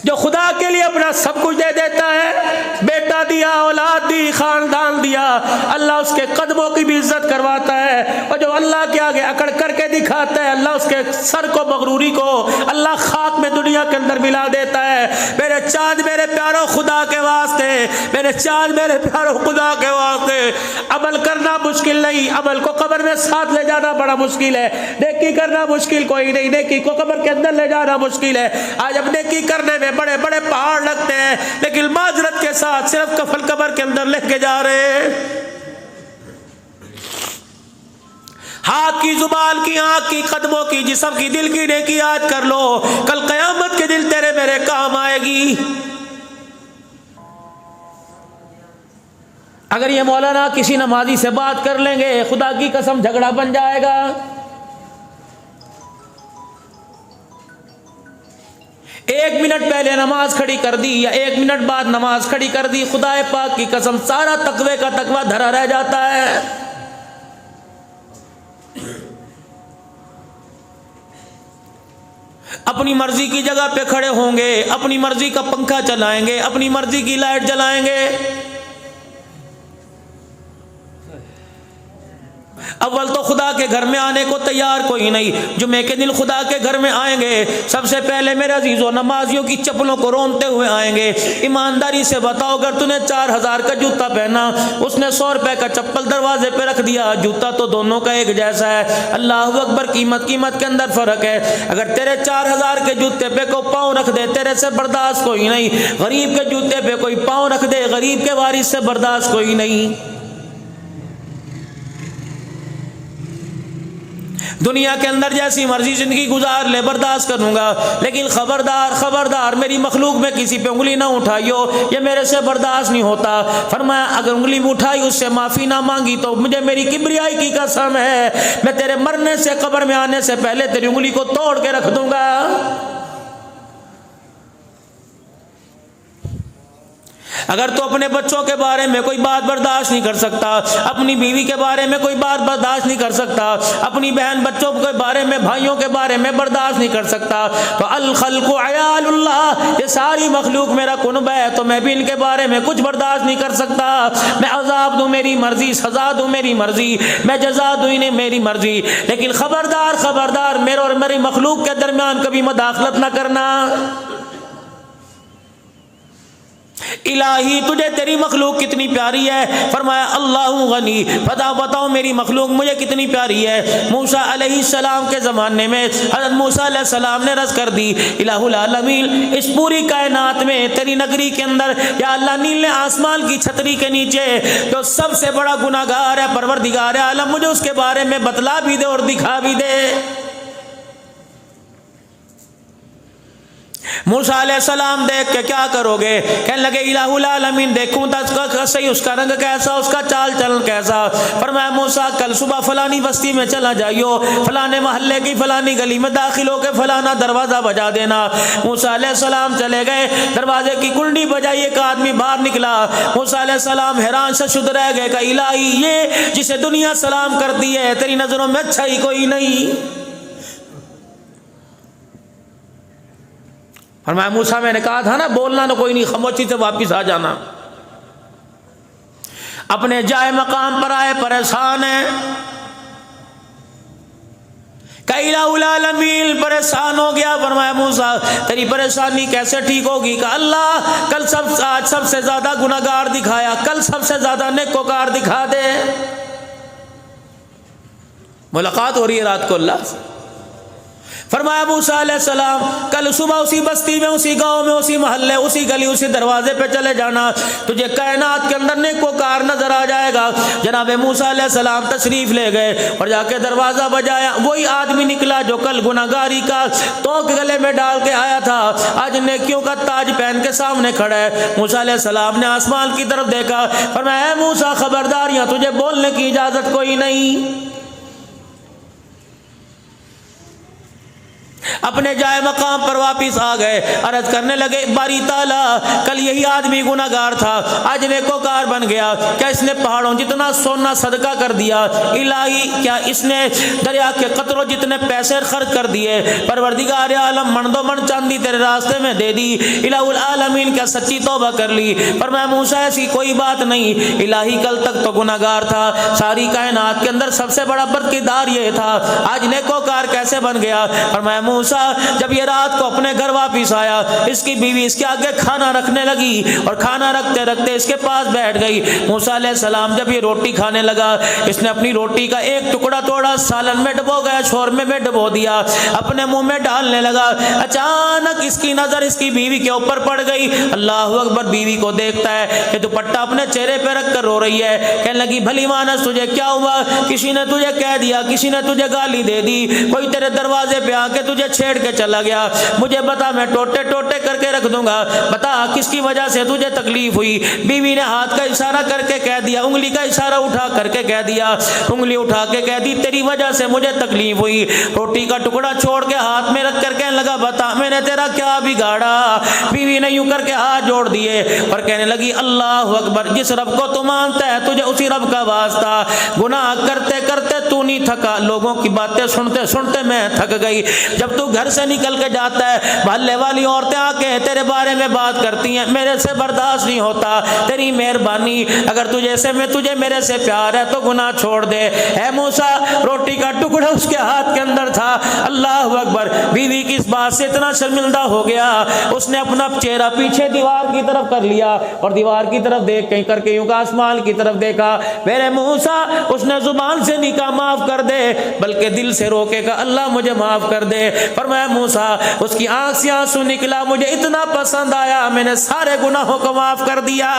जो खुदा के लिए अपना सब कुछ दे देता है, बेटा दिया, औलाद दी, खानदान दिया, अल्लाह उसके कदमों की भी इज्जत करवाता है। और जो अल्लाह के आगे अकड़ करके दिखाता है, अल्लाह उसके सर को, मगरूरी को अल्लाह खाक में दुनिया के अंदर मिला देता है। मेरे चांद मेरे प्यारो खुदा के वास्ते, मेरे चांद मेरे प्यारो खुदा के वास्ते अमल करना मुश्किल नहीं, अमल को कब्र में साथ ले जाना बड़ा मुश्किल है। नेकी करना मुश्किल कोई नहीं, नेकी को कब्र के अंदर ले जाना मुश्किल है। आज अब नेकी करने में बड़े बड़े पहाड़ लगते हैं, लेकिन माजरत के साथ सिर्फ कफन कब्र के अंदर लेके जा रहे हैं। हाथ की, जुबान की, आंख की, कदमों की, जिस्म की, दिल की नेकी याद कर लो, कल कयामत के दिन तेरे मेरे काम आएगी। अगर ये मौलाना किसी नमाजी से बात कर लेंगे, खुदा की कसम झगड़ा बन जाएगा। एक मिनट पहले नमाज खड़ी कर दी या एक मिनट बाद नमाज खड़ी कर दी, खुदा पाक की कसम सारा तकवे का तकवा धरा रह जाता है। अपनी मर्जी की जगह पे खड़े होंगे, अपनी मर्जी का पंखा चलाएंगे, अपनी मर्जी की लाइट जलाएंगे। अव्वल तो खुदा के घर में आने को तैयार कोई नहीं। जुमे के दिन खुदा के घर में आएंगे, सबसे पहले मेरे अजीजों नमाजियों की चप्पलों को रोनते हुए आएंगे। ईमानदारी से बताओ, अगर तूने 4000 का जूता पहना, उसने 100 रुपए का चप्पल दरवाजे पे रख दिया, जूता तो दोनों का एक जैसा है। अल्लाह अकबर, कीमत के अंदर फर्क है। अगर तेरे 4000 के जूते पे को पाँव रख दे, तेरे से बर्दाश्त कोई नहीं। गरीब के जूते पे कोई पाँव रख दे, गरीब के वारिस से बर्दाश्त कोई नहीं। दुनिया के अंदर जैसी मर्जी जिंदगी गुजार ले, बर्दाश्त करूंगा, लेकिन खबरदार खबरदार मेरी मखलूक में किसी पे उंगली ना उठाइयो, ये मेरे से बर्दाश्त नहीं होता। फरमाया अगर उंगली में उठाई, उससे माफी ना मांगी, तो मुझे मेरी किब्रियाई की कसम है, मैं तेरे मरने से, कब्र में आने से पहले तेरी उंगली को तोड़ के रख दूंगा। अगर तो अपने बच्चों के बारे में कोई बात बर्दाश्त नहीं कर सकता, अपनी बीवी के बारे में कोई बात बर्दाश्त नहीं कर सकता, अपनी बहन बच्चों के बारे में, भाइयों के बारे में बर्दाश्त नहीं कर सकता, तो अल खल्क़ु अयालुल्लाह, ये सारी मखलूक मेरा कुनब है, तो मैं भी इनके बारे में कुछ बर्दाश्त नहीं कर सकता। मैं अजाब दूं मेरी मर्जी, सजा दूं मेरी मर्जी, मैं जजा दूं इन्हें मेरी मर्जी, लेकिन खबरदार खबरदार मेरे और मेरी मखलूक के दरमियान कभी मदाखलत ना करना। इलाही तुझे तेरी मखलूक कितनी प्यारी है। फरमाया अल्लाहु गनी, बताओ मेरी मखलूक मुझे कितनी प्यारी है। मूसा अलैहिस्सलाम के ज़माने में हज़रत मूसा अलैहिस्सलाम ने रज़ कर दी, इलाहुल आलमीन, इस पूरी कायनात में तेरी नगरी के अंदर या अल्लाह नीले आसमान की छतरी के नीचे जो सबसे बड़ा गुनाहगार है, परवरदिगार आलम, मुझे उसके बारे में बतला भी दे और दिखा भी दे। मूसा अलैहिस्सलाम देख के क्या करोगे? कहने लगे इलाहुल आलमीन, देखूं तो सही उसका रंग कैसा, उसका चाल चलन कैसा। फरमाया मूसा कल सुबह फलानी बस्ती में चला जाइयो, फलाने मोहल्ले की फलानी गली में दाखिल होकर फलाना दरवाजा बजा देना। मूसा अलैहिस्सलाम चले गए, दरवाजे की कुंडी बजाई, एक आदमी बाहर निकला। मूसा अलैहिस्सलाम हैरान से शुद्ध रह गए, कहा इलाही, ये जिसे दुनिया सलाम करती है, तेरी नजरों में अच्छा ही कोई नहीं। फरमाया मूसा मैंने कहा था ना, बोलना ना कोई नहीं, खामोशी से वापिस आ जाना। अपने जाए मकाम पर आए, परेशान है, इलाहुल आलमीन, परेशान हो गया। फरमाया मूसा तेरी परेशानी कैसे ठीक होगी? कहा अल्लाह कल आज सबसे ज्यादा गुनाहगार दिखाया, कल सबसे ज्यादा नेकोकार दिखा दे। मुलाकात हो रही है रात को अल्लाह से। फरमाया मूसा अलैहिस्सलाम कल सुबह उसी बस्ती में, उसी गांव में, उसी मोहल्ले, उसी गली, उसी दरवाजे पे चले जाना, तुझे कायनात के अंदर नेकोकार नजर आ जाएगा। जनाब मूसा अलैहिस्सलाम तशरीफ ले गए और जाके दरवाजा बजाया। वही आदमी निकला जो कल गुनाहगारी का तोक गले में डाल के आया था, आज नेकियों का ताज पहन के सामने खड़ा है। मूसा अलैहिस्सलाम ने आसमान की तरफ देखा, फरमाया मूसा खबरदार, यहाँ तुझे बोलने की इजाजत कोई नहीं। अपने जाए मकाम पर वापिस आ गए। अर्ज करने लगे बारी ताला, कल यही आदमी गुनाहगार था, आज नेकोकार बन गया। क्या इसने पहाड़ों जितना सोना सदका कर दिया? इलाही क्या इसने दरिया के कतरों जितने पैसे खर्च कर दिए? परवरदिगार आलम मन दो मन चांदी तेरे रास्ते में दे दी। इलाहुल आलमीन क्या सच्ची तौबा कर ली? पर मैं मूसा ऐसी कोई बात नहीं, इलाही कल तक तो गुनाहगार था, सारी कायनात के अंदर सबसे बड़ा बदकिरदार ये था, आज नेकोकार कैसे बन गया? और मैं मूसा जब ये रात को अपने घर वापिस आया, इसकी बीवी इसके आगे खाना रखने लगी और खाना रखते रखते इसके पास बैठ गई। मूसा अलैहिस्सलाम जब ये रोटी खाने लगा, इसने अपनी रोटी का एक टुकड़ा तोड़ा, सालन में डबो गया, शोरमे में डबो दिया, अपने मुंह में डालने लगा। अचानक इसकी नजर इसकी बीवी के ऊपर पड़ गई। अल्लाह अकबर, बीवी को देखता है कि दुपट्टा अपने चेहरे पे रख कर रो रही है। कहने लगी भली मानस तुझे क्या हुआ? किसी ने तुझे कह दिया, किसी ने तुझे गाली दे दी, कोई तेरे दरवाजे पे आके तुझे छेड़ के चला गया? मुझे बता, मैं टोटे टोटे करके रख दूंगा, बता किसकी वजह से तुझे तकलीफ हुई? बीवी ने हाथ का इशारा करके कह दिया, उंगली का इशारा उठा करके कह दिया, उंगली उठा के कह दी तेरी वजह से मुझे तकलीफ हुई। रोटी का टुकड़ा छोड़ के हाथ में रख कर कहने लगा बता मैंने तेरा क्या बिगाड़ा? बीवी ने यूं करके हाथ जोड़ दिए और कहने लगी अल्लाह अकबर, जिस रब को तू मानता है तुझे उसी रब का वास्ता। गुनाह करते करते तू नहीं थका, लोगों की बातें सुनते सुनते मैं थक गई। जब तू घर से निकल के जाता है, भल्ले वाली औरतें आके तेरे बारे में बात करती हैं, मेरे से बर्दाश्त नहीं होता। तेरी मेहरबानी, अगर तुझे मेरे से प्यार है तो गुनाह छोड़ दे। है मूसा, रोटी का टुकड़ा उसके हाथ के अंदर था। अल्लाह अकबर, बीवी की इस बात से इतना शर्मिंदा हो गया, उसने अपना चेहरा पीछे दीवार की तरफ कर लिया और दीवार की तरफ देख कहीं करके यूं आसमान की तरफ देखा। मेरे मूसा, उसने जुबान से नहीं कहा माफ कर दे, बल्कि दिल से रोके का अल्लाह मुझे माफ कर दे। पर मैं मूसा, उसकी आंख से आंसू निकला, मुझे इतना पसंद आया, मैंने सारे गुनाहों को माफ कर दिया।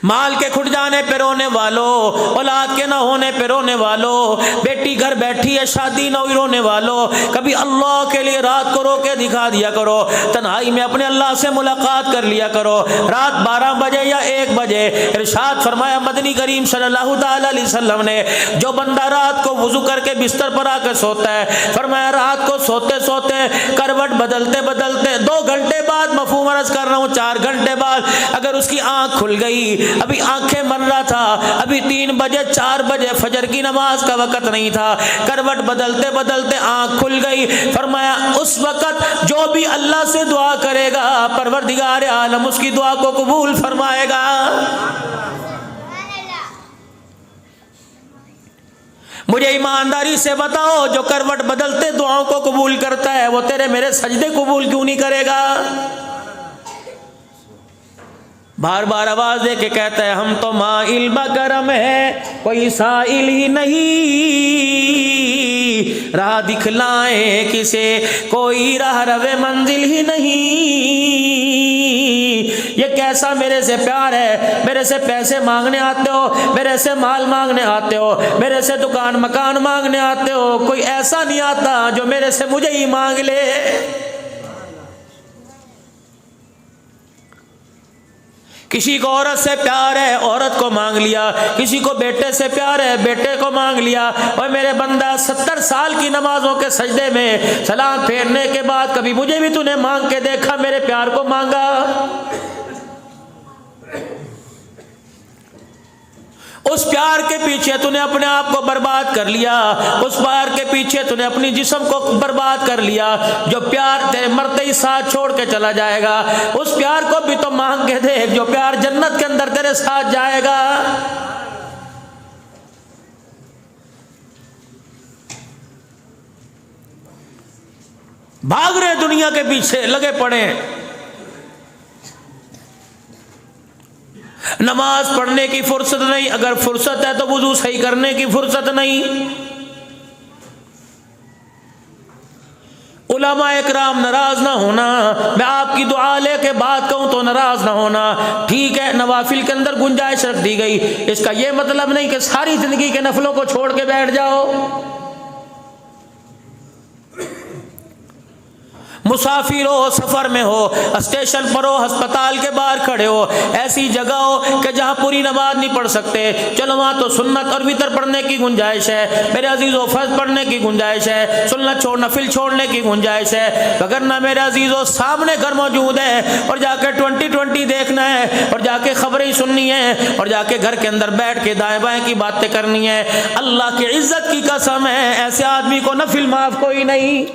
माल के खुट जाने पे रोने वालों, औलाद के ना होने पे रोने वालों, बेटी घर बैठी है शादी न हुई रोने वालों, कभी अल्लाह के लिए रात को रो के दिखा दिया करो, तन्हाई में अपने अल्लाह से मुलाकात कर लिया करो। रात 12 बजे या 1 बजे इरशाद फरमाया मदनी करीम सल्लल्लाहु अलैहि वसल्लम ने, जो बंदा रात को वुजू करके बिस्तर पर आकर सोता है, फरमाया रात को सोते सोते करवट बदलते बदलते 2 घंटे बाद, मफहूम अर्ज कर रहा हूँ 4 घंटे बाद, अगर उसकी आंख खुल गई, अभी आंखें मर रहा था, अभी 3 बजे 4 बजे फजर की नमाज का वक्त नहीं था, करवट बदलते बदलते आंख खुल गई, फरमाया उस वक्त जो भी अल्लाह से दुआ करेगा, परवरदिगार आलम उसकी दुआ को कबूल फरमाएगा। मुझे ईमानदारी से बताओ, जो करवट बदलते दुआओं को कबूल करता है, वो तेरे मेरे सजदे कबूल क्यों नहीं करेगा? बार बार आवाज दे के कहता है हम तो माइल बकरम है, कोई साइल ही नहीं, राह दिखलाए किसे कोई राह रवे मंजिल ही नहीं। ये कैसा मेरे से प्यार है, मेरे से पैसे मांगने आते हो, मेरे से माल मांगने आते हो, मेरे से दुकान मकान मांगने आते हो, कोई ऐसा नहीं आता जो मेरे से मुझे ही मांग ले। किसी को औरत से प्यार है, औरत को मांग लिया, किसी को बेटे से प्यार है, बेटे को मांग लिया। और मेरे बंदा 70 साल की नमाजों के सजदे में सलाम फेरने के बाद कभी मुझे भी तूने मांग के देखा, मेरे प्यार को मांगा? उस प्यार के पीछे तूने अपने आप को बर्बाद कर लिया, उस प्यार के पीछे तूने अपनी जिस्म को बर्बाद कर लिया। जो प्यार तेरे मरते ही साथ छोड़ के चला जाएगा, उस प्यार को भी तो मांग के देख, जो प्यार जन्नत के अंदर तेरे साथ जाएगा। भाग रहे दुनिया के पीछे लगे पड़े, नमाज पढ़ने की फुर्सत नहीं, अगर फुर्सत है तो वुजू सही करने की फुर्सत नहीं। उलमा इकराम नाराज ना होना, मैं आपकी दुआ लेके बात कहूं तो नाराज ना होना, ठीक है नवाफिल के अंदर गुंजाइश रख दी गई, इसका यह मतलब नहीं कि सारी जिंदगी के नफलों को छोड़ के बैठ जाओ। मुसाफिर हो, सफर में हो, स्टेशन पर हो, अस्पताल के बाहर खड़े हो, ऐसी जगह हो कि जहां पूरी नमाज नहीं पढ़ सकते, चलो वहां तो सुन्नत और वितर पढ़ने की गुंजाइश है मेरे अजीजों, फर्ज पढ़ने की गुंजाइश है, सुन्नत छोड़ नफिल छोड़ने की गुंजाइश है। अगर ना मेरे अजीजों सामने घर मौजूद है और जाके 2020 देखना है और जाके खबरें सुननी है और जाके घर के अंदर बैठ के दाएं बाएं की बातें करनी है, अल्लाह की इज्जत की कसम है ऐसे आदमी को नफिल माफ कोई नहीं।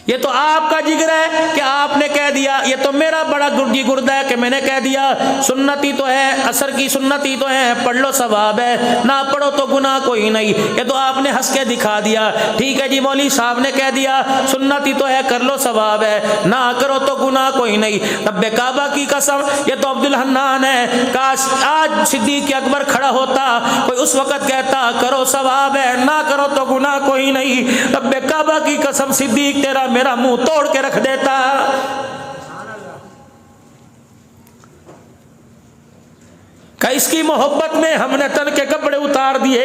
ये तो आपका जिक्र है कि आपने कह दिया, ये तो मेरा बड़ा गुर्जी गुर्दा है कि मैंने कह दिया सुन्नती तो है, असर की सुन्नती तो है, पढ़ लो सवाब है, ना पढ़ो तो गुनाह कोई नहीं। ये तो आपने हंस के दिखा दिया, ठीक है जी मौली साहब ने कह दिया सुन्नती तो है, कर लो सवाब है, ना करो तो गुनाह कोई नहीं। रब्बे काबा की कसम, ये तो अब्दुल हन्नान है, काश आज सिद्दीक अकबर खड़ा होता, कोई उस वक्त कहता करो सवाब है, ना करो तो गुनाह कोई नहीं। रब्बे काबा की कसम सिद्दीक तेरा मेरा मुंह तोड़ के रख देता। का इसकी मोहब्बत में हमने तन के कपड़े उतार दिए,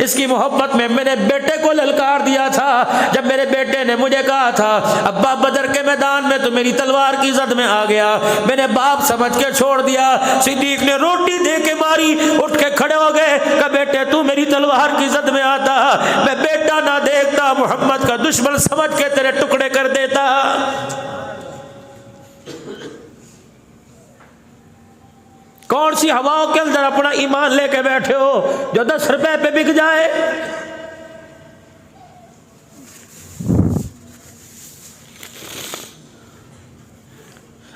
इसकी मोहब्बत में मेरे बेटे को ललकार दिया था। जब मेरे बेटे ने मुझे कहा था अब्बा बदर के मैदान में तो मेरी तलवार की जद में आ गया, मैंने बाप समझ के छोड़ दिया। सिद्दीक ने रोटी दे के मारी, उठ के खड़े हो गए, कहा बेटे तू मेरी तलवार की जद में आता, मैं बेटा ना देखता मोहम्मद का दुश्मन समझ के तेरे टुकड़े कर देता। कौन सी हवाओं के अंदर अपना ईमान लेके बैठे हो जो 10 रुपए पे बिक जाए।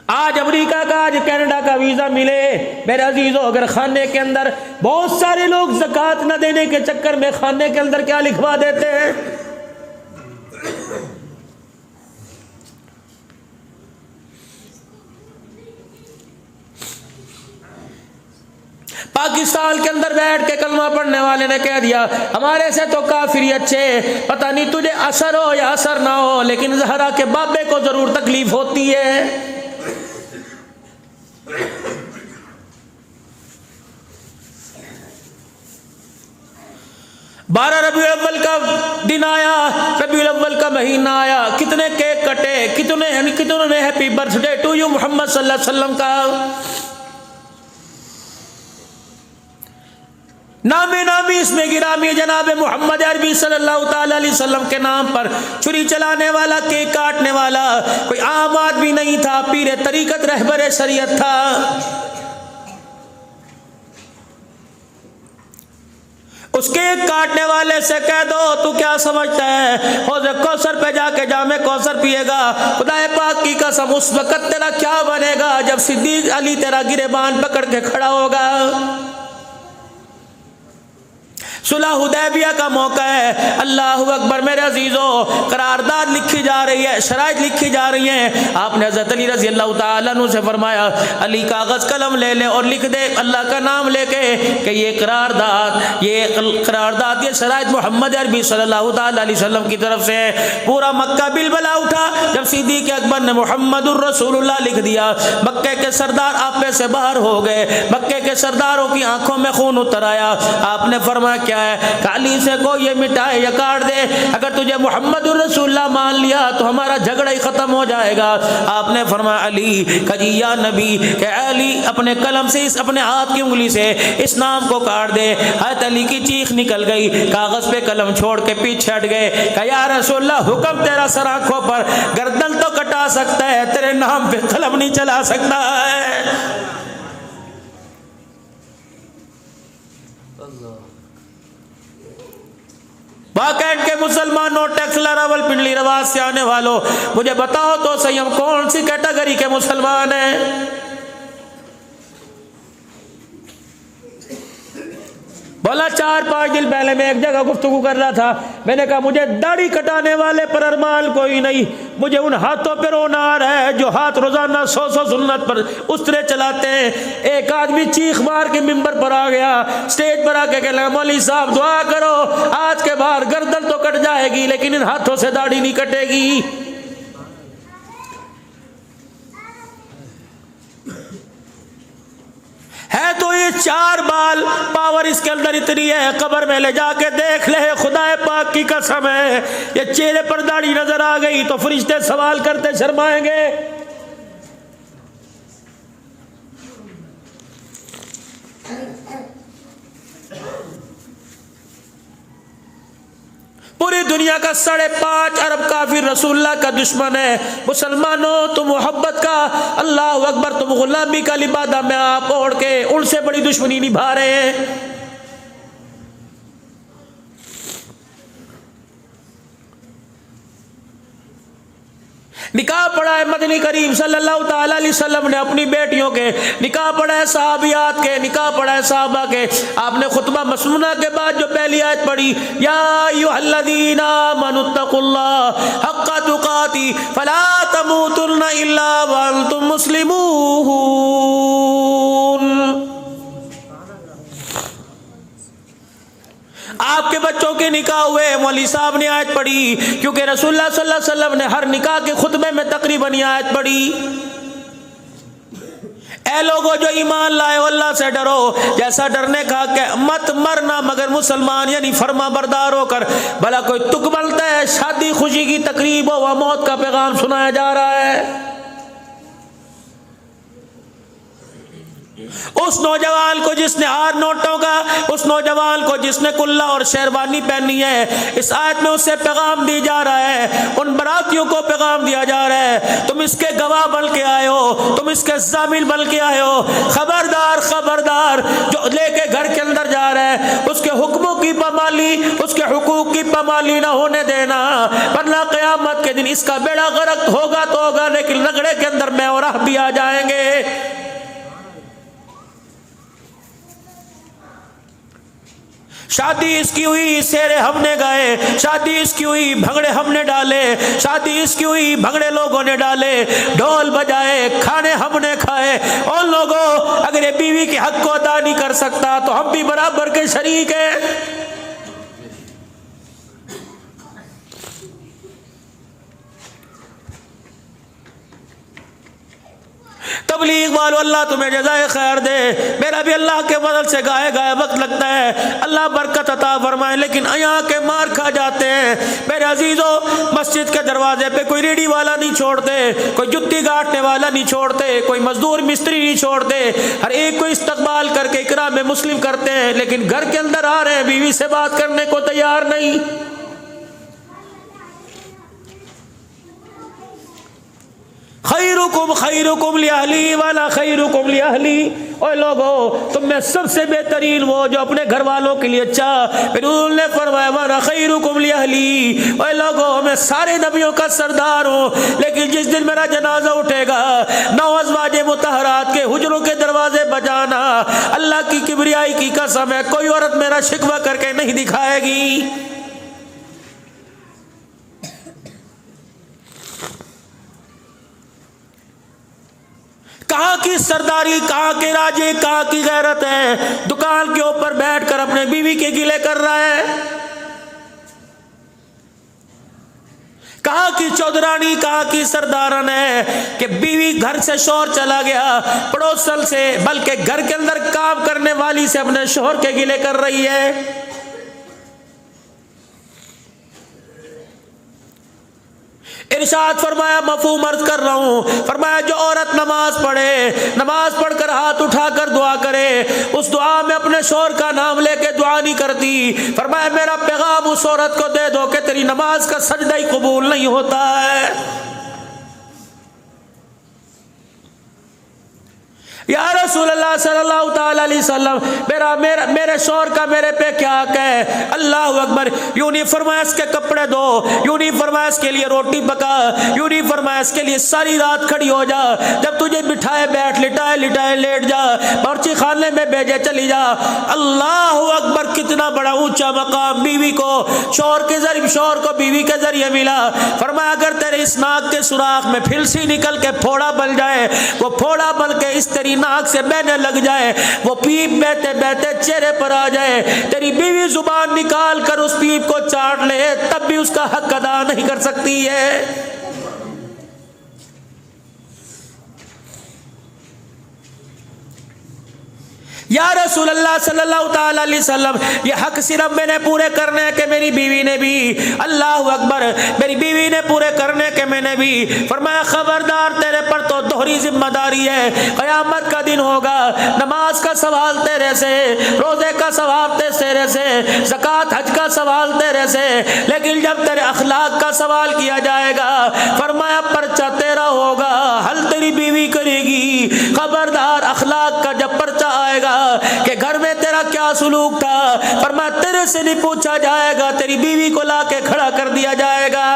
आज अमेरिका का, आज कनाडा का वीजा मिले मेरे अजीजों, अगर खाने के अंदर बहुत सारे लोग ज़कात न देने के चक्कर में खाने के अंदर क्या लिखवा देते हैं, पाकिस्तान के अंदर बैठ के कलमा पढ़ने वाले ने कह दिया हमारे से तो काफिर अच्छे, पता नहीं तुझे असर हो या असर ना हो, लेकिन जहरा के बाबे को जरूर तकलीफ होती है। 12 रबीउल अव्वल का दिन आया, रबीउल अव्वल का महीना आया, कितने केक कटे, कितनों ने happy birthday to you Mohammad सल्लल्लाहु अलैहि वसल्लम का नामे नामी इसमें गिरामी जनाब मोहम्मद अरबी सल्लल्लाहु ताला अलैहि वसल्लम के नाम पर छुरी चलाने वाला, केक काटने वाला कोई आम आदमी नहीं था, पीर तरीकत रहबर शरीयत था। उस केक काटने वाले से कह दो तू क्या समझता है, हौज़ कौसर पे जाके जामे कौसर पिएगा, खुदाए पाक की कसम उस वक्त तेरा क्या बनेगा जब सिद्दीक अली तेरा गिरेबान पकड़ के खड़ा होगा। सुलह हुदैबिया का मौका है, अल्लाह अकबर मेरे अजीजों, करारदाद लिखी जा रही है, शराइत लिखी जा रही हैं। आपने हज़रत अली रज़ी अल्लाह ताला अन्हु से फरमाया अली कागज़ कलम ले ले और लिख दे अल्लाह का नाम लेके कि ये करारदाद ये शराइत मोहम्मद अरबी सल्लल्लाहु ताला अलैहि वसल्लम की तरफ से है। पूरा मक्का बिलबला उठा जब सिद्दीक़ अकबर ने मुहम्मदुर रसूलुल्लाह लिख दिया। मक्के के सरदार आप में से बाहर हो गए, मक्के के सरदारों की आंखों में खून उतर आया। आपने फरमाया क्या है, काली से को ये मिटाए या काट दे, अगर तुझे मोहम्मद रसूलुल्लाह मान लिया तो हमारा झगड़ा ही खत्म हो जाएगा। आपने फरमाया अली कजी या नबी के अली अपने कलम से अपने हाथ की उंगली से इस नाम को काट दे। हज़रत अली की चीख निकल गई, कागज पे कलम छोड़ के पीछे हट गए। कहा या रसूलुल्लाह हुक्म तेरा सर आंखों पर, गर्दन तो कटा सकता है, तेरे नाम पे कलम नहीं चला सकता है। बाकायद के मुसलमानों, टैक्सला रावलपिंडी रवाज से आने वालों, मुझे बताओ तो सही हम कौन सी कैटेगरी के मुसलमान हैं। बोला 4-5 दिन पहले मैं एक जगह गुफ्तगू कर रहा था, मैंने कहा मुझे दाढ़ी कटाने वाले पर अरमान कोई नहीं, मुझे उन हाथों पर रोना आ रहा है जो हाथ रोजाना 100 सुन्नत पर उस्तरे चलाते हैं। एक आदमी चीख मार के मिंबर पर आ गया, स्टेज पर आके कह लगा मौलवी साहब दुआ करो, आज के बाद गर्दन तो कट जाएगी लेकिन इन हाथों से दाढ़ी नहीं कटेगी। है तो ये 4 बाल, पावर इसके अंदर इतनी है, कब्र में ले जाके देख ले, खुदा पाक की कसम है, ये चेहरे पर दाढ़ी नजर आ गई तो फरिश्ते सवाल करते शर्माएंगे। पूरी दुनिया का 5.5 अरब काफिर रसूलुल्लाह का दुश्मन है। मुसलमानों, तुम मोहब्बत का, अल्लाह अकबर, तुम गुलामी का लिबादा में आप ओढ़ के उनसे बड़ी दुश्मनी निभा रहे हैं। निकाह पढ़ा है मदनी करीम सल्लल्लाहु ताला अलैहि वसल्लम ने अपनी बेटियों के, निकाह पढ़ा है सहाबियात के, निकाह पढ़ा है सहाबा के। आपने खुतबा मसनूना के बाद जो पहली आयत पढ़ी, या अय्युहल्लज़ीना आमनुत्तकुल्लाह हक्का तुकाती फला तमूतुन्ना इल्ला व अंतुम मुस्लिमून। आपके बच्चों के निकाह हुए, मौलवी साहब ने आयत पढ़ी, क्योंकि रसूलुल्लाह सल्लल्लाहु अलैहि वसल्लम ने हर निकाह के खुतबे में तकरीबन ये आयत पढ़ी, ऐ लोगों जो ईमान लाए अल्लाह से डरो, जैसा डरने का कि मत मरना मगर मुसलमान, यानी फर्मा बरदार होकर। भला कोई तुक बनता है, शादी खुशी की तकरीब हो, वह मौत का पैगाम सुनाया जा रहा है। उस नौजवान को जिसने 8 नोटों का, उस नौजवान को जिसने कुल्ला और शेरवानी पहनी है, इस आयत में उससे पैगाम दी जा रहा है, उन बरातियों को पैगाम दिया जा रहा है, तुम इसके गवाह बन के आए हो, तुम इसके जामिल बन के आए हो, खबरदार खबरदार, जो लेके घर के अंदर जा रहा है उसके हुक्मों की पामाली, उसके हुकूक की पामाली ना होने देना, वरना क़यामत के दिन इसका बेड़ा गर्क होगा तो होगा, लेकिन रगड़े के अंदर मैं और आप भी आ जाएंगे। शादी इसकी हुई, शेरे हमने गाए, शादी इसकी हुई, भंगड़े हमने डाले, शादी इसकी हुई, भंगड़े लोगों ने डाले, ढोल बजाए, खाने हमने खाए। और लोगों, अगर ये बीवी के हक को अदा नहीं कर सकता तो हम भी बराबर के शरीक हैं। तबलीग वालों, अल्लाह तुम्हें जज़ाए खैर दे। मेरा भी अल्लाह के फज़ल से गाए गाए वक्त लगता है, अल्लाह बरकत अता फरमाए, लेकिन यहाँ के मार खा जाते हैं। मेरे अजीजों, मस्जिद के दरवाजे पे कोई रेडी वाला नहीं छोड़ते, कोई जुत्ती गांठने वाला नहीं छोड़ते, कोई मजदूर मिस्त्री नहीं छोड़ते, हर एक को इस्तकबाल करके इकराम मुस्लिम करते हैं, लेकिन घर के अंदर आ रहे हैं, बीवी से बात करने को तैयार नहीं। खैरुकुम खैरुकुम लिअहली वाला खैरुकुम लिअहली। और लोगों, तुम में सबसे बेहतरीन वो जो अपने घर वालों के लिए अच्छा। फिर उन्होंने फरमाया वाला खैरुकुम लिअहली। और लोगों, मैं सारे नबियों का सरदार हूँ, लेकिन जिस दिन मेरा जनाजा उठेगा, 9 अज़वाजे मुतहरात के हुजरों के दरवाजे बजाना, अल्लाह की किबरियाई की कसम है, कोई औरत मेरा शिकवा करके नहीं दिखाएगी। कहाँ की सरदारी, कहाँ के राजे, कहाँ की गैरत है। दुकान के ऊपर बैठकर अपने बीवी के गिले कर रहा है। कहाँ की चौधरानी, कहाँ की सरदारन है कि बीवी घर से शोहर चला गया, पड़ोसन से, बल्कि घर के अंदर काम करने वाली से अपने शोहर के गिले कर रही है। इरशाद फरमाया, मफहूम अर्ज कर रहा हूँ, फरमाया जो औरत नमाज पढ़े, नमाज पढ़कर हाथ उठाकर दुआ करे, उस दुआ में अपने शोहर का नाम लेके दुआ नहीं करती, फरमाया मेरा पैगाम उस औरत को दे दो कि तेरी नमाज का सजदा ही कबूल नहीं होता है। या रसूल अल्लाह सल्लल्लाहु ताला अलैहि वसल्लम, मेरे शौहर का मेरे पे क्या हक है। अल्लाह अकबर। यूं नहीं फरमाया इसके कपड़े दो, यूं नहीं फरमाया इसके लिए रोटी पका, यूं नहीं फरमाया इसके लिए सारी रात खड़ी हो जा, जब तुझे बिठाए बैठ, लिटाए लिटाए लेट जा, बावर्ची खाने में भेजे चली जा। अल्लाह अकबर, कितना बड़ा ऊंचा मकाम बीवी को शौहर के जरिए, शौहर को बीवी के जरिए मिला। फरमाया अगर तेरे इस नाक के सुराख में फिलसी निकल के फोड़ा बन जाए, वो फोड़ा बन के इस तेरी नाक से बहने लग जाए, वो पीप बहते बहते चेहरे पर आ जाए, तेरी बीवी जुबान निकाल कर उस पीप को चाट ले, तब भी उसका हक अदा नहीं कर सकती है। या रसूल अल्लाह सल्लल्लाहु ताला अलैहि वसल्लम, ये हक सिर्फ मैंने पूरे करने के, मेरी बीवी ने भी। अल्लाह अकबर, मेरी बीवी ने पूरे करने के, मैंने भी। फरमाया खबरदार, तेरे पर तो दोहरी जिम्मेदारी है। क़यामत का दिन होगा, नमाज का सवाल तेरे से, रोजे का सवाल तेरे से, ज़कात हज का सवाल तेरे से, लेकिन जब तेरे अखलाक का सवाल किया जाएगा, फरमाया पर्चा तेरा होगा, हल तेरी बीवी करेगी। खबरदार, अखलाक का जब पर्चा आएगा कि घर में तेरा क्या सुलूक था, फरमाया तेरे से नहीं पूछा जाएगा, तेरी बीवी को लाके खड़ा कर दिया जाएगा।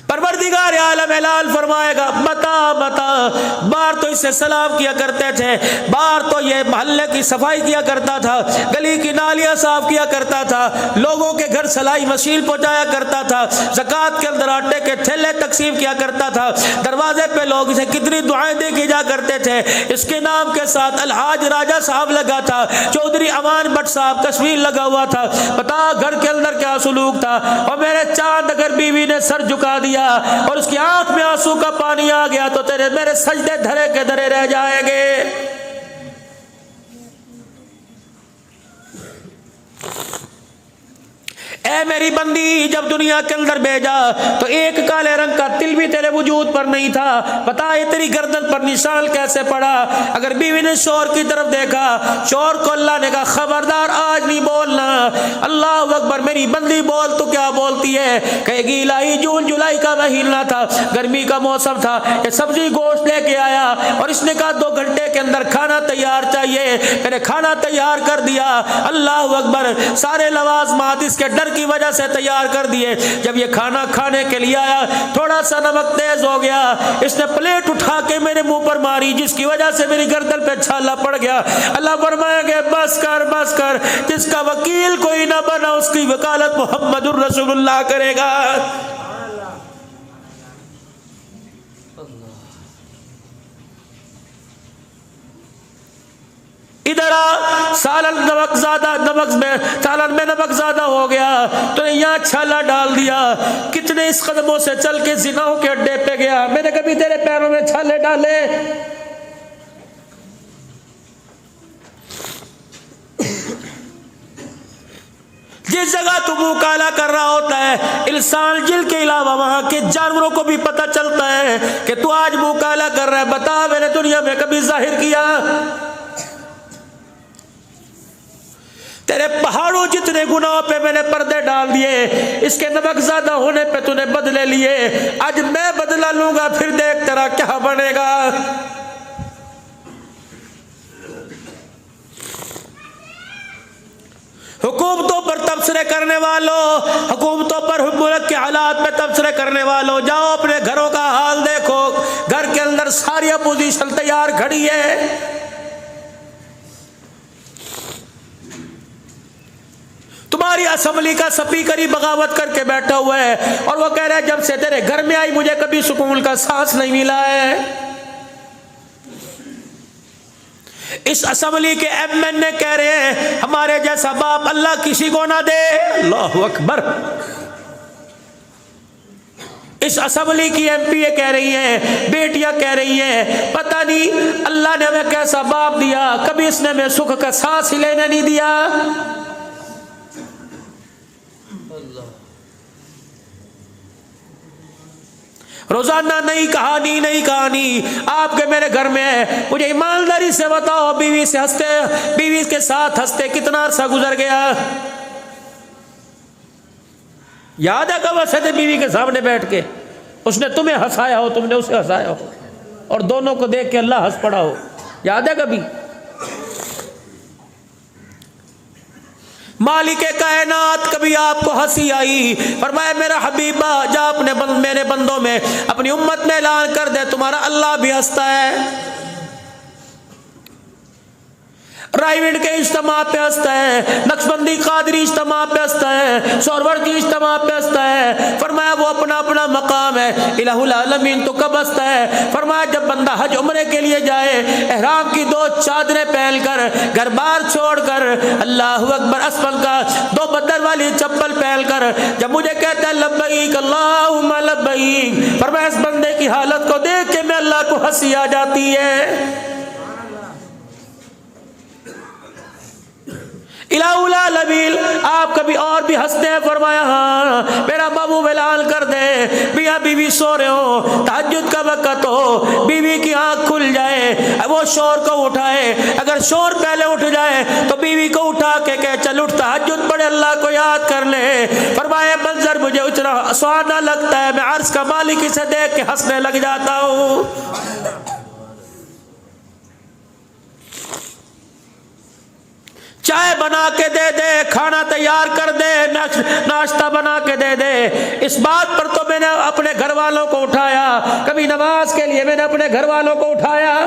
परवरदिगार आलम ऐलान फरमाएगा, बता बता। बाहर तो इससे सलाम किया करते थे, बाहर तो ये मोहल्ले की सफाई किया करता था, गली की नालियां साफ किया करता था, लोगों के घर सलाई मशीन पहुंचाया करता था, ज़कात के अंदर आटे के थैले तकसीम किया करता था, दरवाजे पे लोग इसे कितनी दुआएं दे के जा करते थे। इसके नाम के साथ अलहाज राजा साहब लगा था, चौधरी अमान भट्ट साहब कश्मीर लगा हुआ था। बता घर के अंदर क्या सुलूक था। और मेरे चांद अगर बीवी ने सर झुका दिया और उसकी आंख में आंसू का पानी आ गया तो तेरे मेरे सजदे धरे के धरे रह जाएंगे। ऐ मेरी बंदी, जब दुनिया के अंदर भेजा तो एक काले रंग का तिल भी तेरे वजूद पर नहीं था। बता ये तेरी गर्दन पर निशान कैसे पड़ा। अगर बीवी ने शौहर की तरफ देखा, शौहर को अल्लाह ने कहा खबरदार आज नहीं बोलना। अल्लाह अकबर, मेरी बंदी बोल, तो क्या बोलती है? कहेगी इलाही जून जुलाई का महीना था, गर्मी का मौसम था, ये सब्जी गोश्त लेके आया और इसने कहा 2 घंटे के अंदर खाना तैयार चाहिए, मैंने खाना तैयार कर दिया। अल्लाह अकबर, सारे लवाज़मात इसके डर की वजह से तैयार कर दिए। जब ये खाना खाने के लिए आया, थोड़ा सा नमक तेज हो गया, इसने प्लेट उठा के मेरे मुंह पर मारी, जिसकी वजह से मेरी गर्दन पे छाला पड़ गया। अल्लाह फरमाएंगे बस कर, जिसका वकील कोई ना बना उसकी वकालत मुहम्मदुर रसूलुल्लाह करेगा। इधर आ, सालन में नमक ज्यादा हो गया तो यहाँ छाला डाल दिया। कितने इस कदमों से चल के जिनाओं के अड्डे पे गया, मैंने कभी तेरे पैरों में छाले डाले? जिस जगह तू मुंह काला कर रहा होता है, इंसान जिल के अलावा वहां के जानवरों को भी पता चलता है कि तू आज मुंह काला कर रहा है। बता मैंने दुनिया में कभी जाहिर किया? तेरे पहाड़ों जितने गुनाहों पे मैंने पर्दे डाल दिए, इसके नमक ज्यादा होने पे तूने बदले लिए, आज मैं बदला लूंगा, फिर देख तेरा क्या बनेगा। हुकूमतों पर तबसरे करने वालों, हुकूमतों पर मुल्क के हालात में तबसरे करने वालों, जाओ अपने घरों का हाल देखो। घर के अंदर सारी अपोजिशन तैयार खड़ी है। तुम्हारी असेंबली का स्पीकर ही बगावत करके बैठा हुआ है और वो कह रहा है जब से तेरे घर में आई मुझे कभी सुकून का सांस नहीं मिला है। इस असेंबली के एमएनए कह रहे हैं हमारे जैसा बाप अल्लाह किसी को ना दे। अल्लाहु अकबर। इस असेंबली की एमपीए कह रही हैं, बेटियां कह रही हैं, पता नहीं अल्लाह ने हमें कैसा बाप दिया, कभी इसने हमें सुख का सांस ही लेने नहीं दिया। रोजाना नई कहानी आपके मेरे घर में है। मुझे ईमानदारी से बताओ, बीवी के साथ हंसते कितना अरसा गुजर गया? याद है कब हंसे थे बीवी के सामने बैठ के? उसने तुम्हें हंसाया हो, तुमने उसे हंसाया हो, और दोनों को देख के अल्लाह हंस पड़ा हो? याद है कभी? मालिक कायनात कभी आपको हंसी आई? फरमाया मेरा हबीबा जा अपने मेरे बंदों में अपनी उम्मत में ऐलान कर दे तुम्हारा अल्लाह भी हंसता है। रायविंड के इज्तिमा पे हंसता है, नक्शबंदी कादरी इज्तिमा पे हंसता है, सोरवर्दी इज्तिमा पे हंसता है। फरमाया वो अपना अपना मकाम है। इलाहुल आलमीन तो कब हंसता है? फरमाया जब बंदा हज उम्रे के लिए जाए, एहराम की 2 चादरें पहनकर, घर बार छोड़कर, अल्लाहु अकबर असफल का 2 बदर वाली चप्पल पहनकर जब मुझे कहता है लब्बैक अल्लाहुम्मा लब्बैक, फरमाया इस बंदे की हालत को देख के मैं अल्लाह को हंसी आ जाती है। इलाहुल आलमीन आप कभी और भी हंसते हैं? फरमाया हाँ, मेरा महबूब ऐलान कर दे, मियां बीवी सो रहे हो, तहज्जुद का वक्त हो, बीवी की आंख खुल जाए, वो शोर को उठाए, अगर शोर पहले उठ जाए तो बीवी को उठा के कहे चल उठ तहज्जुद पढ़े, अल्लाह को याद कर ले। फरमाया मंजर मुझे उतना सुहाना लगता है, मैं अर्श का मालिक इसे देख के हंसने लग जाता हूँ। चाय बना के दे दे, खाना तैयार कर दे, नाश्ता बना के दे दे, इस बात पर तो मैंने अपने घर वालों को उठाया। कभी नमाज के लिए मैंने अपने घर वालों को उठाया।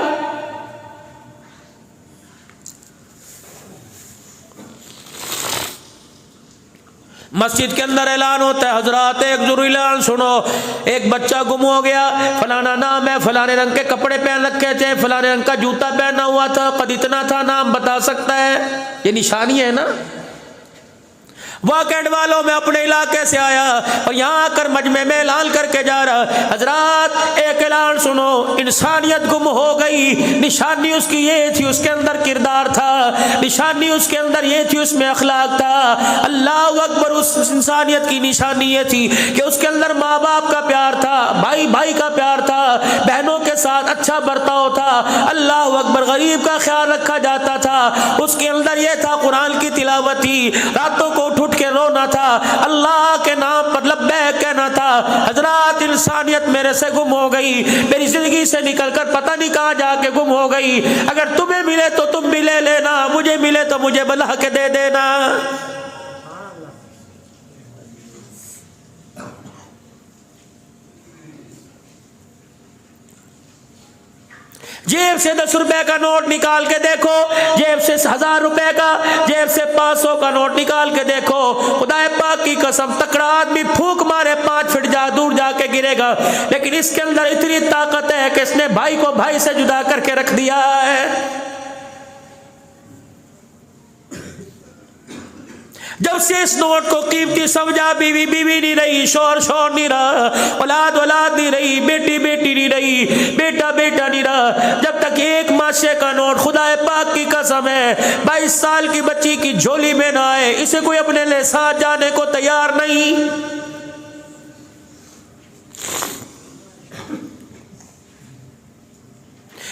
मस्जिद के अंदर ऐलान होता है, हजरात एक जरूरी ऐलान सुनो, एक बच्चा गुम हो गया, फलाना नाम है, फलाने रंग के कपड़े पहन रखे थे, फलाने रंग का जूता पहना हुआ था, कद इतना था, नाम बता सकता है? ये निशानी है ना। वाकैंड वालों में अपने इलाके से आया और यहाँ आकर मजमे में ऐलान करके जा रहा, हजरात एक ऐलान सुनो, इंसानियत गुम हो गई। निशानी उसकी ये थी, उसके अंदर किरदार था, निशानी उसके अंदर ये थी, उसमें अखलाक था। अल्लाह अकबर, उस इंसानियत की निशानी ये थी कि उसके अंदर माँ बाप का प्यार था, भाई भाई का प्यार था, बहनों के साथ अच्छा बर्ताव था, अल्लाह अकबर, गरीब का ख्याल रखा जाता था। उसके अंदर यह था, कुरान की तिलावत थी, रातों को उठ के रोना था, अल्लाह के नाम पर लब्बैक कहना था। हजरात इंसानियत मेरे से गुम हो गई, मेरी जिंदगी से निकलकर पता नहीं कहां जाके गुम हो गई। अगर तुम्हें मिले तो तुम भी ले लेना, मुझे मिले तो मुझे बुला के दे देना। जेब से 10 रुपए का नोट निकाल के देखो, जेब से 1000 रुपए का, जेब से 500 का नोट निकाल के देखो, खुदा पाक की कसम तकड़ा आदमी फूंक मारे 5 फीट दूर जाके गिरेगा, लेकिन इसके अंदर इतनी ताकत है कि इसने भाई को भाई से जुदा करके रख दिया है। जब से इस नोट को कीमती समझा, बीवी बीवी नहीं रही, शोर शोर नहीं रहा, औलाद औलाद नहीं रही, बेटी बेटी नहीं रही, बेटा बेटा नहीं रहा। जब तक एक माशे का नोट, खुदा पाक की कसम है, 22 साल की बच्ची की झोली में ना आए, इसे कोई अपने लिए साथ जाने को तैयार नहीं।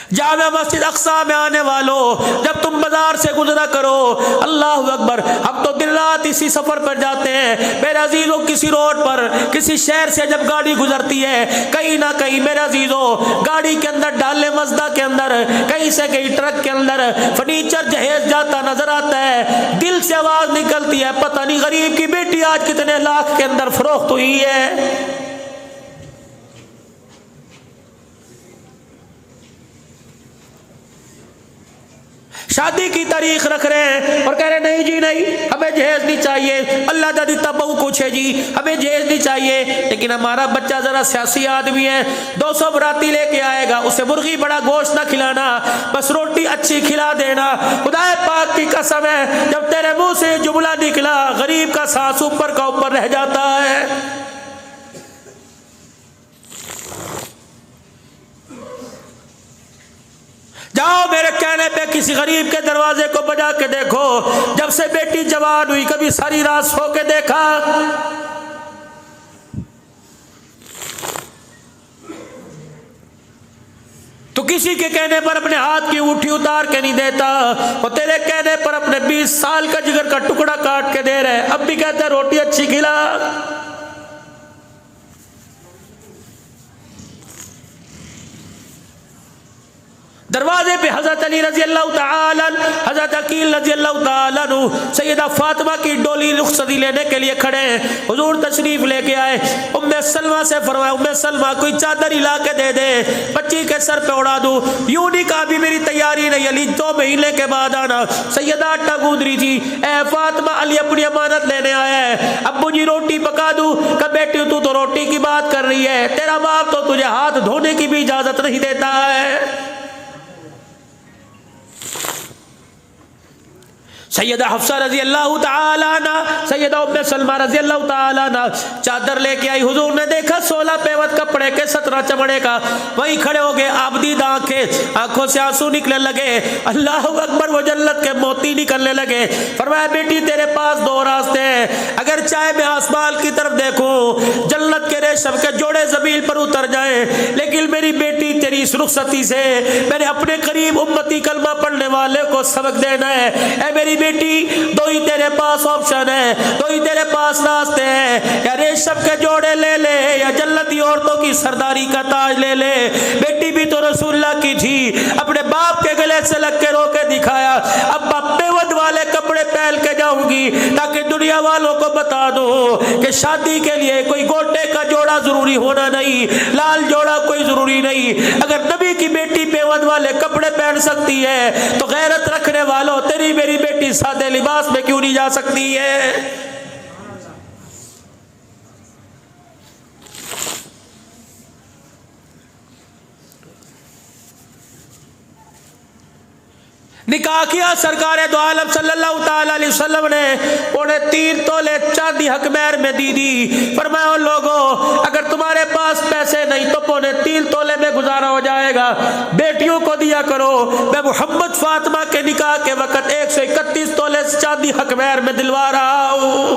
जामिया मस्जिद अक्सा में आने वालों, जब तुम बाजार से गुजरा करो, अल्लाह अकबर, हम तो दिन रात इसी सफर पर जाते हैं मेरे अजीजों। किसी रोड पर, किसी शहर से जब गाड़ी गुजरती है, कहीं ना कहीं मेरे अजीजों गाड़ी के अंदर डाले मजदा के अंदर, कहीं से कहीं ट्रक के अंदर फर्नीचर जहेज जाता नजर आता है। दिल से आवाज निकलती है, पता नहीं गरीब की बेटी आज कितने लाख के अंदर फरोख्त हुई है। शादी की तारीख रख रहे हैं और कह रहे नहीं जी नहीं, हमें जहेज नहीं चाहिए, अल्लाह दा दिता बहु कुछ है जी, हमें जहेज नहीं चाहिए। लेकिन हमारा बच्चा जरा सियासी आदमी है, 200 बराती लेके आएगा, उसे मुर्गी बड़ा गोश्त ना खिलाना, बस रोटी अच्छी खिला देना। खुदा पाक की कसम है, जब तेरे मुंह से जुमला निकला, गरीब का सांस ऊपर का ऊपर रह जाता है। जाओ मेरे कहने पे किसी गरीब के दरवाजे को बजा के देखो, जब से बेटी जवान हुई कभी सारी रात सो के देखा? तो किसी के कहने पर अपने हाथ की अंगूठी उतार के नहीं देता, और तेरे कहने पर अपने 20 साल का जिगर का टुकड़ा काट के दे रहे, अब भी कहते रोटी अच्छी खिला। दरवाजे पे हजरत अली रजी अल्लाह ताला, हजरत अकील रजी अल्लाह ताला सैयदा फातिमा की डोली रुखसती लेने के लिए खड़े हैं। हुजूर तशरीफ लेके आए। उम्मे सलमा से फरमाया, उम्मे सलमा कोई चादर हिला के दे दे, बच्ची के सर पे उड़ा दूं। यूं नहीं कहा भी मेरी तैयारी नहीं, अली 2 महीने के बाद आना। सैयदा आटा गूंद रही थी, ए फातिमा अली अपनी अमानत लेने आया है, अब्बू जी रोटी पका दूं? कहा बेटी तू तो रोटी की बात कर रही है, तेरा बाप तो तुझे हाथ धोने की भी इजाजत नहीं देता है। सैयदा हफ्सा रजी अल्लाह ताला अन्हा, सैयदा उम्मे सलमा रजी अल्लाह ताला अन्हा चादर लेके आई। हुजूर ने देखा 16 पेवत कपड़े के 17 चमड़े का, वहीं खड़े हो गए। आबदीद आंखों से आंसू निकलने लगे। अल्लाह अकबर, वो जन्नत के मोती निकलने लगे। फरमाया बेटी तेरे पास 2 रास्ते हैं, अगर चाहे मैं आसमान की तरफ देखूं, जन्नत के रेशम के जोड़े जमीन पर उतर जाए, लेकिन मेरी बेटी तेरी इस रुखसती से मैंने अपने करीब उम्मती कलमा पढ़ने वाले को सबक देना है। ऐ मेरी बेटी, 2 ही तेरे पास ऑप्शन है, 2 ही तेरे पास रास्ते हैं, या रेशम के जोड़े ले ले या जन्नती औरतों की सरदारी का ताज ले ले। बेटी भी तो रसूलुल्लाह की थी, अपने बाप के गले से लग के रो के दिखाया। अब बेवद वाले कपड़े पहन के जाऊंगी ताकि दुनिया वालों को बता दो कि शादी के लिए कोई गोटे का जोड़ा जरूरी होना नहीं, लाल जोड़ा कोई जरूरी नहीं। अगर नबी की बेटी बेवद वाले कपड़े पहन सकती है तो गैरत रखने वालों, तेरी मेरी बेटी सादे लिबास में क्यों नहीं जा सकती है? निकाह किया सरकार दो आलम सल्लल्लाहु ताला अलैहि वसल्लम ने, 3.5 तोले चांदी हक महर में दी दी। फरमाया लोगों, अगर तुम्हारे पास पैसे नहीं तो 3.5 तोले में गुजारा हो जाएगा, बेटियों को दिया करो। मैं मोहम्मद फातिमा के निकाह के वक्त 131 तोले चांदी हक महर में दिलवा रहा हूं।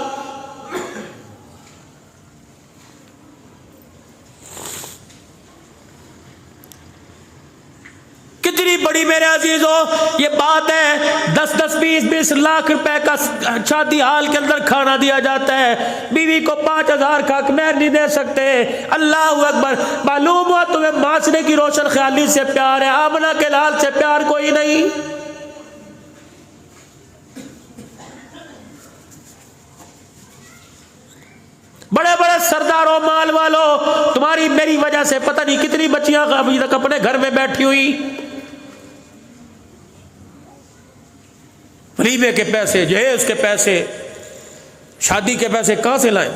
कितनी बड़ी मेरे अजीजों ये बात है। 10-10, 20-20 लाख रुपए का शादी हाल के अंदर खाना दिया जाता है, बीवी को 5000 का महर नहीं दे सकते। अल्लाह अकबर। मालूम हुआ तुम्हें माशरे की रोशन ख्याली से प्यार है, आमना के लाल से प्यार कोई नहीं। बड़े बड़े सरदारों, माल वालों, तुम्हारी मेरी वजह से पता नहीं कितनी बच्चियां अभी तक अपने घर में बैठी हुई। वलीमे के पैसे, जहेज के पैसे, शादी के पैसे कहां से लाए?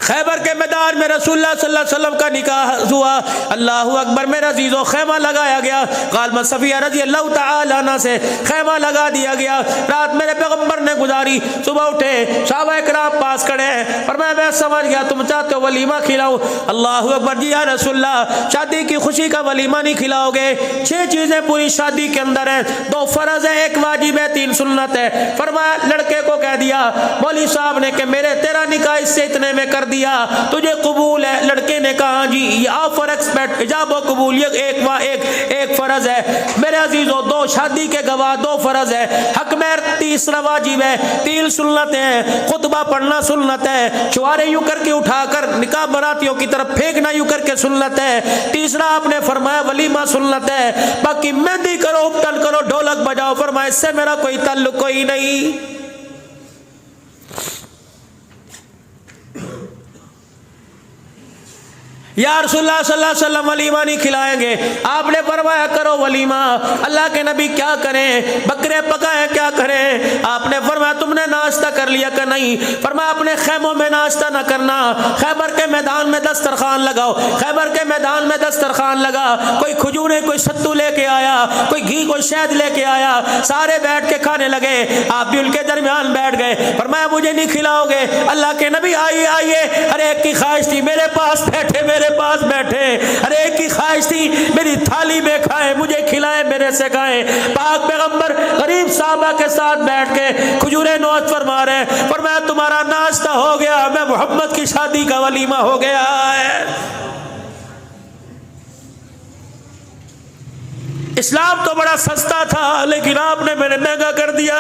खैबर के मैदान में रसूलुल्लाह सल्लल्लाहु अलैहि वसल्लम का निकाह हुआ। अल्लाह अकबर। मेरा अजीजों खैमा लगाया गया। गालमा सफिया रजी अल्लाह तआला अन्हा से खैमा लगा दिया गया। रात मेरे पैगंबर ने गुजारी। सुबह उठे, सहाबा इकराम पास खड़े हैं, और मैं समझ गया तुम चाहते हो वलीमा खिलाओ। अल्लाह अकबर। जी या रसूलुल्लाह, शादी की खुशी का वलीमा नहीं खिलाओगे? 6 चीजें पूरी शादी के अंदर है, 2 फर्ज है, 1 वाजिब है, 3 सुन्नत है। फरमाया, लड़के को कह दिया मौलवी साहब ने कि मेरे तेरा निकाह इससे इतने में कर दिया, तुझे कबूल है? लड़के ने कहा जी, ये ऑफर एक्सपेक्ट इजाब कबूलियत एक फर्ज है। मेरे अजीजों, 2 शादी के गवाह, 2 फर्ज है, हक महर 3 वाजिब है, 3 सुन्नत है, खुतबा पढ़ना सुन्नत है, चुआरे यूं करके उठाकर निकाह बरातियों की तरफ फेंकना यूं करके सुन्नत है, तीसरा आपने फरमाया वलीमा सुन्नत है, बाकी मेहंदी करो, उपटन करो, ढोलक बजाओ, फरमाया इससे मेरा कोई ताल्लुक कोई नहीं। या रसूलुल्लाह सल्लल्लाहु अलैहि वसल्लम वलीमा नहीं खिलाएंगे। आपने फरमाया करो वलीमा। अल्लाह के नबी क्या करें? बकरे पकाएं, क्या करें? आपने फरमाया तुमने नाश्ता कर लिया कि नहीं? फरमाया अपने खैमों में नाश्ता ना करना, खैबर के मैदान में दस्तरखान लगाओ। खैबर के मैदान में दस्तरखान लगा, कोई खजूरें, कोई सत्तू लेके आया, कोई घी, कोई शहद लेके आया, सारे बैठ के खाने लगे। आप भी उनके दरमियान बैठ गए। फरमाया मुझे नहीं खिलाओगे? अल्लाह के नबी आइए आइए, हर एक की ख्वाहिश थी मेरे पास बैठे, मेरे पास बैठे, हर एक की ख्वाहिश थी मेरी थाली में खाए, मुझे खिलाए, मेरे से खाए। पाक पैगंबर गरीब साहबा के साथ बैठ के खजूरें नोच फरमा रहे, फरमाया तुम्हारा नाश्ता हो गया, मैं मोहम्मद की शादी का वलीमा हो गया है। इस्लाम तो बड़ा सस्ता था, लेकिन आपने मैंने महंगा कर दिया।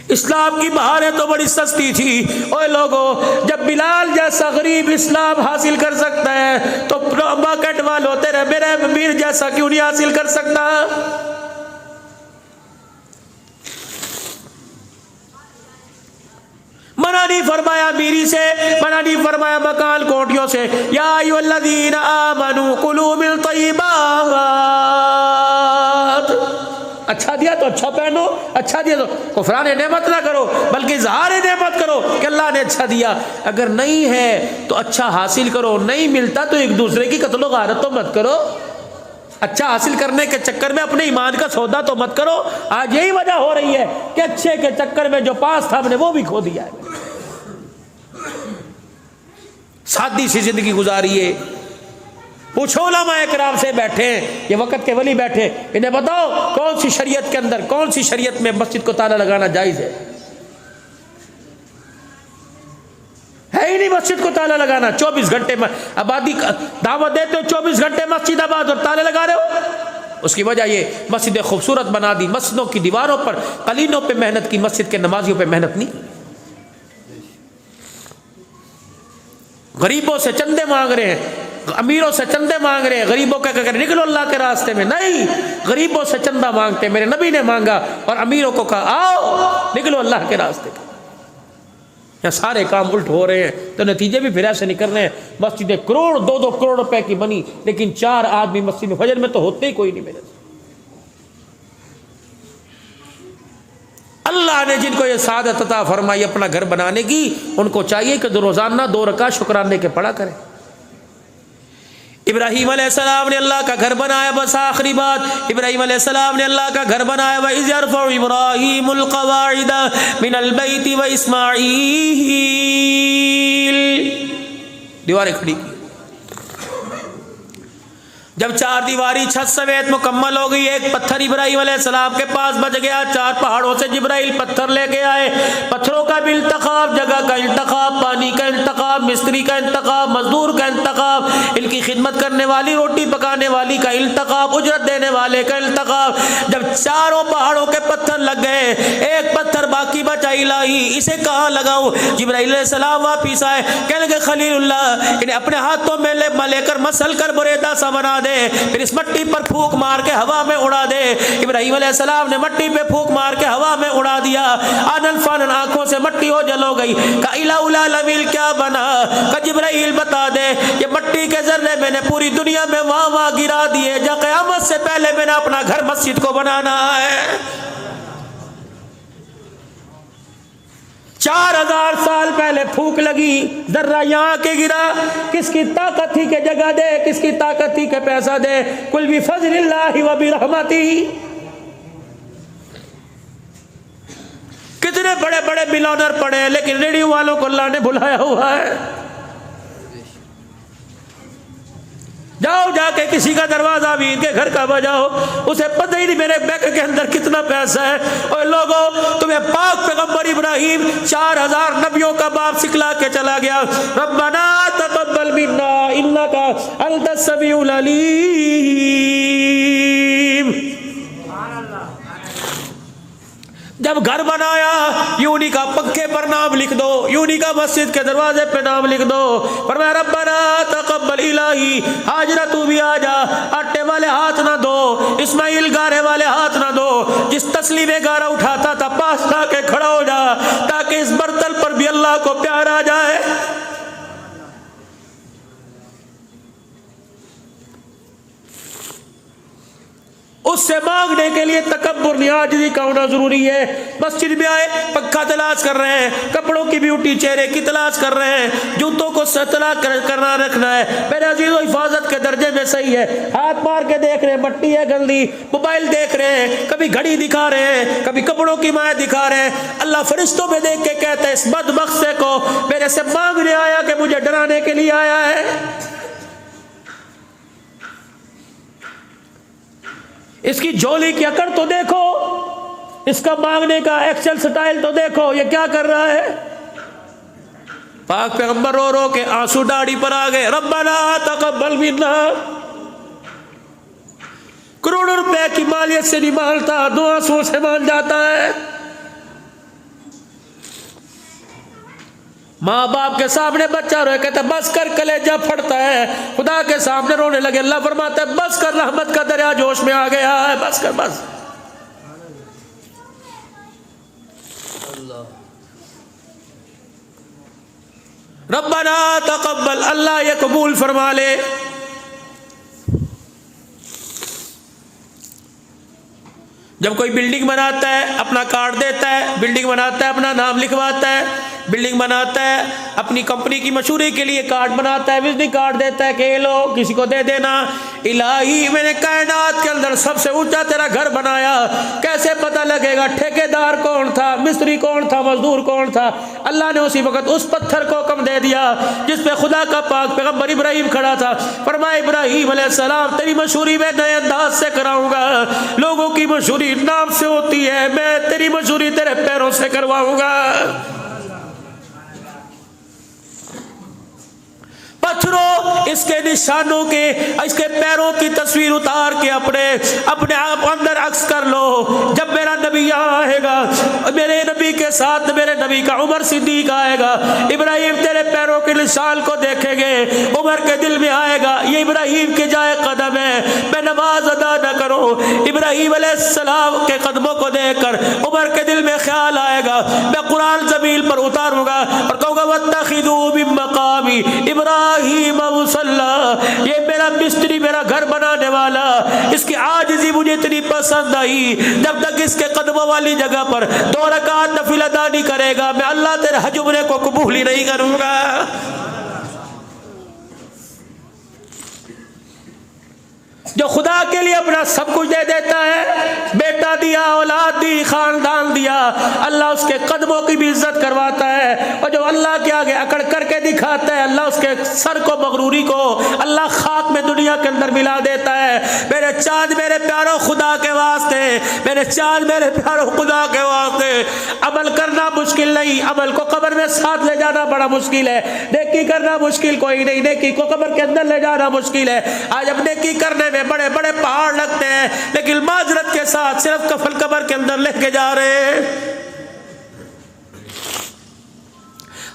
इस्लाम की बहारें तो बड़ी सस्ती थी। ओए लोगों, जब बिलाल ऐसा गरीब इस्लाम हासिल कर सकता है तो बकेट वालों तेरे मेरे अमीर जैसा क्यों नहीं हासिल कर सकता? मना नहीं फरमाया मीरी से, मना नहीं फरमाया मकान कोठियों से। या अय्युहल्लज़ीना आमनू कुलू मिन तय्यिबात, अच्छा दिया तो अच्छा पहनो, अच्छा दिया तो कुफरान नेमत ना करो बल्कि इज़हार नेमत करो कि अल्लाह ने अच्छा दिया। अगर नहीं है तो अच्छा हासिल करो, नहीं मिलता तो एक दूसरे की कत्लो गारत तो मत करो। अच्छा हासिल करने के चक्कर में अपने ईमान का सौदा तो मत करो। आज यही वजह हो रही है कि अच्छे के चक्कर में जो पास था हमने वो भी खो दिया है। सादी सी जिंदगी गुजारिए। पूछो उलमा इकराम से, बैठे ये वक़्त के वली बैठे, इन्हें बताओ कौन सी शरीयत के अंदर, कौन सी शरीयत में मस्जिद को ताला लगाना जायज़ है? ही नहीं मस्जिद को ताला लगाना। 24 घंटे में आबादी दावत देते हो, 24 घंटे मस्जिद आबाद और ताले लगा रहे हो। उसकी वजह ये मस्जिद खूबसूरत बना दी, मस्जिदों की दीवारों पर कलीनों पे मेहनत की, मस्जिद के नमाजियों पे मेहनत नहीं। गरीबों से चंदे मांग रहे हैं, अमीरों से चंदे मांग रहे हैं, गरीबों का कहकर निकलो अल्लाह के रास्ते में। नहीं, गरीबों से चंदा मांगते, मेरे नबी ने मांगा और अमीरों को कहा आओ निकलो अल्लाह के रास्ते में। यहाँ सारे काम उल्ट हो रहे हैं तो नतीजे भी फिर ऐसे निकल रहे हैं। मस्जिदें करोड़ 2-2 करोड़ रुपए की बनी, लेकिन 4 आदमी मस्जिद में फजर में तो होते ही कोई नहीं। मेरे अल्लाह ने जिनको ये सादत अता फरमाई अपना घर बनाने की, उनको चाहिए कि रोजाना 2 रकात शुक्राने के पढ़ा करें। इब्राहीम अलैहिस्सलाम ने अल्लाह का घर बनाया। बस आखिरी बात, इब्राहीम अलैहिस्सलाम ने अल्लाह का घर बनाया। व इज़ यरफ़उ इब्राहीमुल क़वाइद मिनल बैति व इस्माईल, दीवारें खड़ी की। जब 4 दीवारी छत समेत मुकम्मल हो गई, एक पत्थर इब्राहीम अलैहिस्सलाम के पास बच गया। 4 पहाड़ों से जिब्राइल पत्थर लेके आए। पत्थरों का भी इंतखाब, जगह का इंतखाब, पानी का इंतखाब, मिस्त्री का इंतखाब, मजदूर का इंतखाब, इनकी खिदमत करने वाली, रोटी पकाने वाली का इंतखाब, उजरत देने वाले का इंतखाब। जब चारों पहाड़ों के पत्थर लग गए, एक पत्थर बाकी बचा, इलाही इसे कहाँ लगाऊं? जिब्राइल अलैहिस्सलाम वापिस आए, कहने लगे खलीलुल्लाह इन्हें अपने हाथों में लेकर मसल कर बुरेदा सा बना दे, फिर इस मट्टी पर फूंक मार के हवा में उड़ा दे। इब्राहीम अलैहिस्सलाम ने मट्टी पे फूंक मार के हवा में उड़ा दिया। आनन फानन आंखों से मट्टी हो जल हो गई। का इला लमील क्या बना? का जिब्राइल बता दे, ये मट्टी के जर्रे मैंने पूरी दुनिया में वहां वहां गिरा दिए, जब क़यामत से पहले मैंने अपना घर मस्जिद को बनाना है। 4000 साल पहले फूंक लगी, जर्रा यहाँ के गिरा। किसकी ताकत थी के जगह दे, किसकी ताकत थी के पैसा दे? कुल भी फज़लिल्लाहि व बिरहमती। कितने बड़े बड़े बिलियनर पड़े हैं, लेकिन रेडियो वालों को अल्लाह ने बुलाया हुआ है। जाओ जाके किसी का दरवाजा भी इनके घर का बजाओ, उसे पता ही नहीं मेरे बैंक के अंदर कितना पैसा है। और लोगों, तुम्हें पाक पैगंबर इब्राहीम 4000 नबियों का बाप सिखला के चला गया। रब्बना तक़ब्बल मिन्ना इन्नका अंतस समीउल अलीम। जब घर बनाया, यूनी का पंखे पर नाम लिख दो, यूनी का मस्जिद के दरवाजे पे नाम लिख दो। फरमाया रब्बना तक़ब्बल, इलाही हाजरा तू भी आ जा। आटे वाले हाथ ना दो, इस्माइल गारे वाले हाथ ना दो। जिस तसली में गारा उठाता था पास आके खड़ा हो जा, ताकि इस बर्तन पर भी अल्लाह को प्यार आ जाए। उससे मांगने के लिए तकब्बुर नियाज़ी का होना जरूरी है। मस्जिद में आए, पक्का तलाश कर रहे हैं, कपड़ों की ब्यूटी, चेहरे की तलाश कर रहे हैं, जूतों को सतला करना रखना है। मेरे अजीज़ों, हिफाजत के दर्जे में सही है। हाथ मार के देख रहे हैं, मट्टी है गंदी, मोबाइल देख रहे हैं, कभी घड़ी दिखा रहे हैं, कभी कपड़ों की माया दिखा रहे हैं। अल्लाह फरिश्तों में देख के कहता है इस बदबख्त को मेरे से मांगने आया कि मुझे डराने के लिए आया है। इसकी झोली की अकड़ तो देखो, इसका मांगने का एक्सेल स्टाइल तो देखो, ये क्या कर रहा है। पाक पैगंबर रो रो के आंसू दाढ़ी पर आ गए। रब्बना तक़ब्बल मिन्ना, करोड़ों रुपए की मालियत से नहीं मांगता, 2 आंसुओं से मान जाता है। माँ बाप के सामने बच्चा रोए, कहता है बस कर, कलेजा फटता है। खुदा के सामने रोने लगे, अल्लाह फरमाता है बस कर, रहमत का दरिया जोश में आ गया है, बस कर बस। रब्बना तकब्बल, अल्लाह ये कबूल फरमा ले। जब कोई बिल्डिंग बनाता है अपना कार्ड देता है, बिल्डिंग बनाता है अपना नाम लिखवाता है, बिल्डिंग बनाता है अपनी कंपनी की मशहूरी के लिए कार्ड बनाता है, विजिटिंग कार्ड देता है कि ये लो किसी को दे देना। इलाही मैंने कायनात के अंदर सबसे ऊंचा तेरा घर बनाया, कैसे पता लगेगा ठेकेदार कौन था, मिस्त्री कौन था, मजदूर कौन था? अल्लाह ने उसी वक्त उस पत्थर को हुक्म दे दिया जिस पे खुदा का पाक पैगंबर इब्राहिम खड़ा था। फरमाया इब्राहिम अलैहिस्सलाम तेरी मशहूरी मैं नए अंदाज से कराऊंगा। लोगों की मशहूरी नाम से होती है, मैं तेरी मशहूरी तेरे पैरों से करवाऊंगा। पत्थरों इसके निशानों के, इसके पैरों की तस्वीर उतार के अपने आप अंदर अक्स कर लो। जब मेरा नबी आएगा, मेरे नबी के साथ मेरे नबी का उमर सिद्दीक आएगा, इब्राहिम तेरे पैरों के निशान को देखेंगे, उमर के दिल में आएगा ये इब्राहिम के जाए कदम है, मैं नमाज अदा न करूं। इब्राहिम अलैहिस्सलाम के कदमों को देखकर उमर के दिल में ख्याल आएगा, मैं कुरान जमीन पर उतारूंगा और कहूंगा वत्तखिदू मिन मकामी इब्राहिम मुसल्ला, ये मेरा मिस्त्री, मेरा घर बनाने वाला, इसकी आजिज़ी मुझे इतनी पसंद आई, जब तक इसके कदमों वाली जगह पर 2 रकात नफिल अदा नहीं करेगा मैं अल्लाह तेरे हज उम्रे को कबूल ही नहीं करूंगा। जो खुदा के लिए अपना सब कुछ दे देता है, बेटा दिया, औलाद दी, खानदान दिया, अल्लाह उसके कदमों की भी इज्जत करवाता है। और जो अल्लाह के आगे अकड़ करके दिखाता है, अल्लाह उसके सर को, मगरूरी को अल्लाह खाक में दुनिया के अंदर मिला देता है। मेरे चाँद मेरे प्यारो खुदा के वास्ते, मेरे चाँद मेरे प्यारो खुदा के वास्ते अमल करना मुश्किल नहीं, अमल को कब्र में साथ ले जाना बड़ा मुश्किल है। नेकी करना मुश्किल कोई नहीं, नेकी को कब्र के अंदर ले जाना मुश्किल है। आज अब नेकी करने में बड़े बड़े पहाड़ लगते हैं, लेकिन माजरत के साथ सिर्फ कफल कब्र के अंदर लेके जा रहे हैं।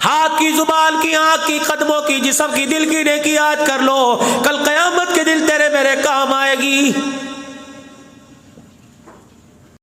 हाथ की, जुबान की, आंख की, कदमों की, जिस्म की, दिल की नेकी आज कर लो, कल कयामत के दिन तेरे मेरे काम आएगी।